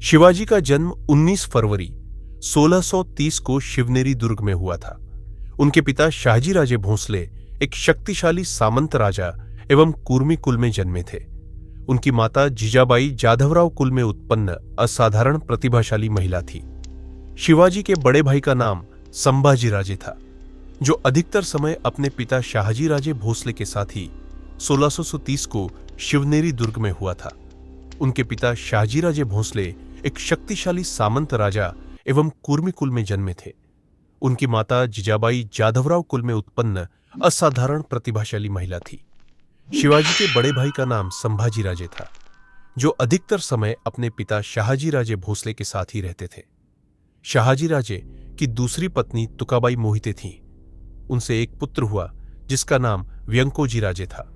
शिवाजी का जन्म 19 फरवरी 1630 को शिवनेरी दुर्ग में हुआ था। उनके पिता शाहजी राजे भोंसले एक शक्तिशाली सामंत राजा एवं कुर्मी कुल में जन्मे थे। उनकी माता जीजाबाई जाधवराव कुल में उत्पन्न असाधारण प्रतिभाशाली महिला थी। शिवाजी के बड़े भाई का नाम संभाजी राजे था, जो अधिकतर समय अपने पिता शाहजी राजे भोसले के साथ ही 1630 को शिवनेरी दुर्ग में हुआ था। उनके पिता शाहजी राजे भोसले एक शक्तिशाली सामंत राजा एवं कुर्मी कुल में जन्मे थे। उनकी माता जीजाबाई जाधवराव कुल में उत्पन्न असाधारण प्रतिभाशाली महिला थी। शिवाजी के बड़े भाई का नाम संभाजी राजे था, जो अधिकतर समय अपने पिता शाहजी राजे भोसले के साथ ही रहते थे। शाहजी राजे की दूसरी पत्नी तुकाबाई मोहिते थीं। उनसे एक पुत्र हुआ जिसका नाम व्यंकोजी राजे था।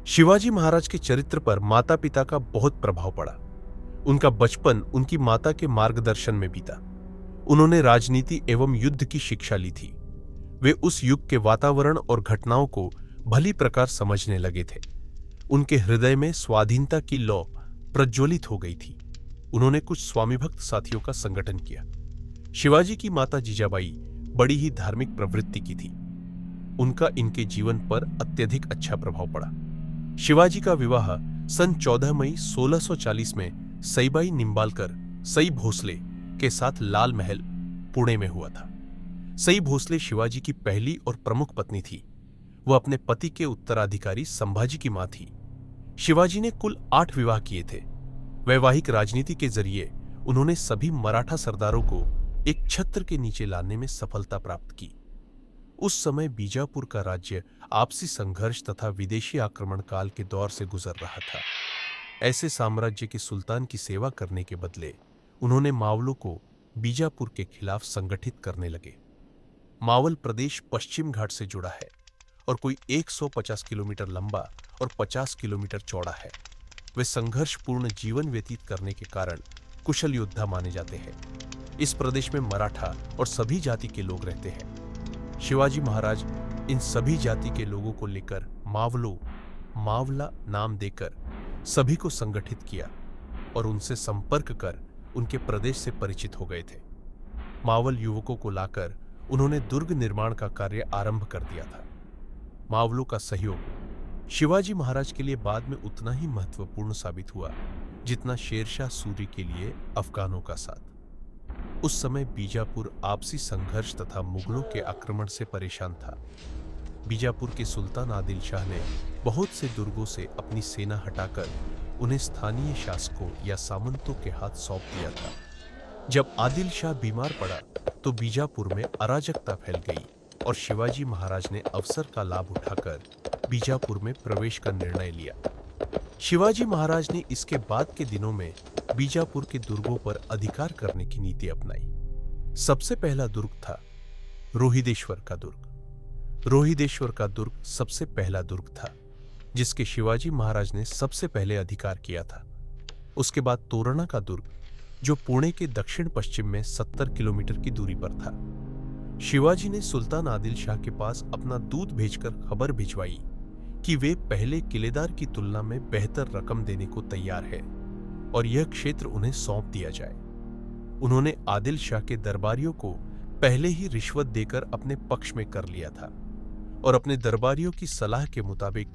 शिवाजी महाराज के चरित्र पर माता पिता का बहुत प्रभाव पड़ा। उनका बचपन उनकी माता के मार्गदर्शन में बीता। उन्होंने राजनीति एवं युद्ध की शिक्षा ली थी। वे उस युग के वातावरण और घटनाओं को भली प्रकार समझने लगे थे। उनके हृदय में स्वाधीनता की लौ प्रज्वलित हो गई थी। उन्होंने कुछ स्वामीभक्त साथियों का संगठन किया। शिवाजी की माता जीजाबाई बड़ी ही धार्मिक प्रवृत्ति की थी। उनका इनके जीवन पर अत्यधिक अच्छा प्रभाव पड़ा। शिवाजी का विवाह सन 14 मई 1640 में सईबाई निंबालकर सई भोसले के साथ लाल महल पुणे में हुआ था। सई भोसले शिवाजी की पहली और प्रमुख पत्नी थी। वह अपने पति के उत्तराधिकारी संभाजी की मां थी। शिवाजी ने कुल 8 विवाह किए थे। वैवाहिक राजनीति के जरिए उन्होंने सभी मराठा सरदारों को एक छत्र के नीचे लाने में सफलता प्राप्त की। उस समय बीजापुर का राज्य आपसी संघर्ष तथा विदेशी आक्रमण काल के दौर से गुजर रहा था। ऐसे साम्राज्य के सुल्तान की सेवा करने के बदले उन्होंने मावलों को बीजापुर के खिलाफ संगठित करने लगे। मावल प्रदेश पश्चिम घाट से जुड़ा है और कोई 150 किलोमीटर लंबा और 50 किलोमीटर चौड़ा है। वे संघर्षपूर्ण जीवन व्यतीत करने के कारण कुशल योद्धा माने जाते हैं। इस प्रदेश में मराठा और सभी जाति के लोग रहते हैं। शिवाजी महाराज इन सभी जाति के लोगों को लेकर मावला नाम देकर सभी को संगठित किया और उनसे संपर्क कर उनके प्रदेश से परिचित हो गए थे। मावल युवकों को लाकर उन्होंने दुर्ग निर्माण का कार्य आरंभ कर दिया था। मावलों का सहयोग शिवाजी महाराज के लिए बाद में उतना ही महत्वपूर्ण साबित हुआ जितना शेरशाह सूरी के लिए अफगानों का साथ। उस समय बीजापुर आपसी संघर्ष तथा मुगलों के आक्रमण से परेशान था। बीजापुर के सुल्तान आदिल शाह ने बहुत से दुर्गों से अपनी सेना हटाकर उन्हें स्थानीय शासकों या सामंतों के हाथ सौंप दिया था। जब आदिल शाह बीमार पड़ा तो बीजापुर में अराजकता फैल गई और शिवाजी महाराज ने अवसर का लाभ उठाकर बीजापुर में प्रवेश का निर्णय लिया। शिवाजी महाराज ने इसके बाद के दिनों में बीजापुर के दुर्गों पर अधिकार करने की नीति अपनाई। सबसे पहला दुर्ग था रोहिदेश्वर का दुर्ग। रोहिदेश्वर का दुर्ग सबसे पहला दुर्ग था जिसके शिवाजी महाराज ने सबसे पहले अधिकार किया था। उसके बाद तोरणा का दुर्ग, जो पुणे के दक्षिण पश्चिम में 70 किलोमीटर की दूरी पर था। शिवाजी ने सुल्तान आदिल शाह के पास अपना दूत भेजकर खबर भिजवाई कि वे पहले किलेदार की तुलना में बेहतर रकम देने को तैयार है और यह क्षेत्र उन्हें सौंप दिया जाए। उन्होंने आदिल शाह के दरबारियों को पहले ही रिश्वत देकर अपने पक्ष में कर लिया था और अपने दरबारियों की सलाह के मुताबिक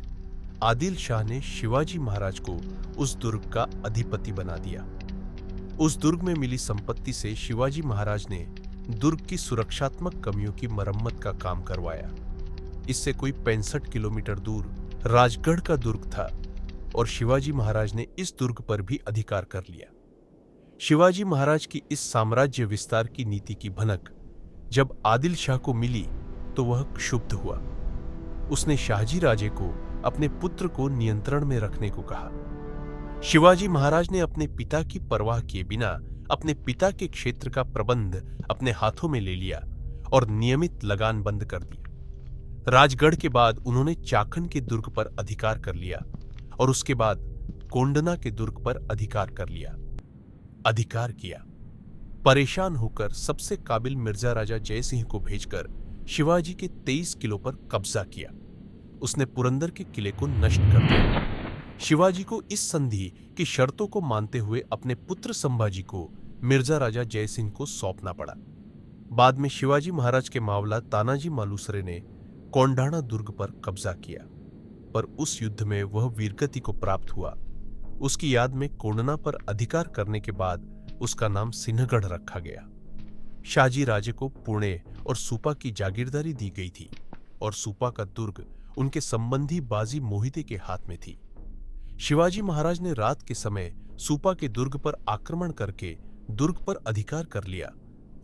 आदिल शाह ने शिवाजी महाराज को उस दुर्ग का अधिपति बना दिया। उस दुर्ग में मिली संपत्ति से शिवाजी महाराज ने दुर्ग की सुरक्षात्मक कमियों की मरम्मत का काम करवाया। इससे कोई 65 किलोमीटर दूर राजगढ़ का दुर्ग था और शिवाजी महाराज ने इस दुर्ग पर भी अधिकार कर लिया। शिवाजी महाराज की इस साम्राज्य विस्तार की नीति की भनक जब आदिल शाह को मिली तो वह क्षुब्ध हुआ। उसने शाहजी राजे को अपने पुत्र को नियंत्रण में रखने को कहा। शिवाजी महाराज ने अपने पिता की परवाह किए बिना अपने पिता के क्षेत्र का प्रबंध अपने हाथों में ले लिया और नियमित लगान बंद कर दिया। राजगढ़ के बाद उन्होंने चाखन के दुर्ग पर अधिकार कर लिया और उसके बाद कोंडना के दुर्ग पर अधिकार किया। परेशान होकर सबसे काबिल मिर्जा राजा जयसिंह को भेजकर शिवाजी के 23 किलों पर कब्जा किया। उसने पुरंदर के किले को नष्ट कर दिया। शिवाजी को इस संधि की शर्तों को मानते हुए अपने पुत्र संभाजी को मिर्जा राजा जयसिंह को सौंपना पड़ा। बाद में शिवाजी महाराज के मावला तानाजी मालुसरे ने कोंढाणा दुर्ग पर कब्जा किया, पर उस युद्ध में वह वीरगति को प्राप्त हुआ। उसकी याद में कोंढना पर अधिकार करने के बाद उसका नाम सिंहगढ़ रखा गया। शाहजी राजे को पुणे और सुपा की जागीरदारी दी गई थी और सुपा का दुर्ग उनके संबंधी बाजी मोहिते के हाथ में थी। शिवाजी महाराज ने रात के समय सुपा के दुर्ग पर आक्रमण करके दुर्ग पर अधिकार कर लिया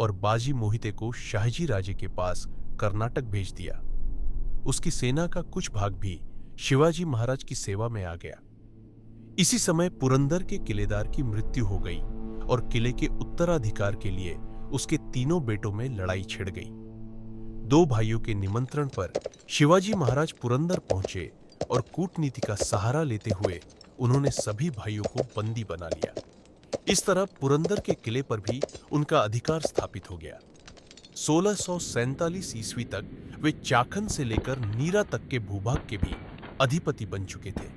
और बाजी मोहिते को शाहजी राजे के पास कर्नाटक भेज दिया। उसकी सेना का कुछ भाग भी शिवाजी महाराज की सेवा में आ गया। इसी समय पुरंदर के किलेदार की मृत्यु हो गई और किले के उत्तराधिकार के लिए उसके तीनों बेटों में लड़ाई छिड़ गई। दो भाइयों के निमंत्रण पर शिवाजी महाराज पुरंदर पहुंचे और कूटनीति का सहारा लेते हुए उन्होंने सभी भाइयों को बंदी बना लिया। इस तरह पुरंदर के किले पर भी उनका अधिकार स्थापित हो गया। 1647 ईस्वी तक वे चाखन से लेकर नीरा तक के भूभाग के भी अधिपति बन चुके थे।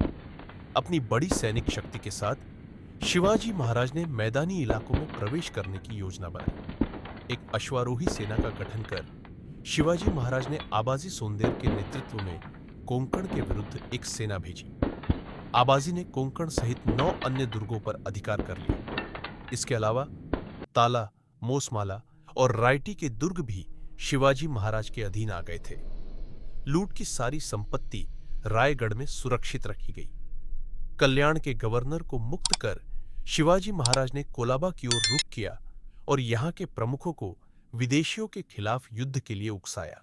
अपनी बड़ी सैनिक शक्ति के साथ शिवाजी महाराज ने मैदानी इलाकों में प्रवेश करने की योजना बनाई। एक अश्वारोही सेना का गठन कर शिवाजी महाराज ने आबाजी सोंदेर के नेतृत्व में कोंकण के विरुद्ध एक सेना भेजी। आबाजी ने कोंकण सहित 9 अन्य दुर्गों पर अधिकार कर लिया। इसके अलावा ताला, मोसमाला और रायटी के दुर्ग भी शिवाजी महाराज के अधीन आ गए थे। लूट की सारी संपत्ति रायगढ़ में सुरक्षित रखी गई। कल्याण के गवर्नर को मुक्त कर शिवाजी महाराज ने कोलाबा की ओर रुख किया और यहां के प्रमुखों को विदेशियों के खिलाफ युद्ध के लिए उकसाया।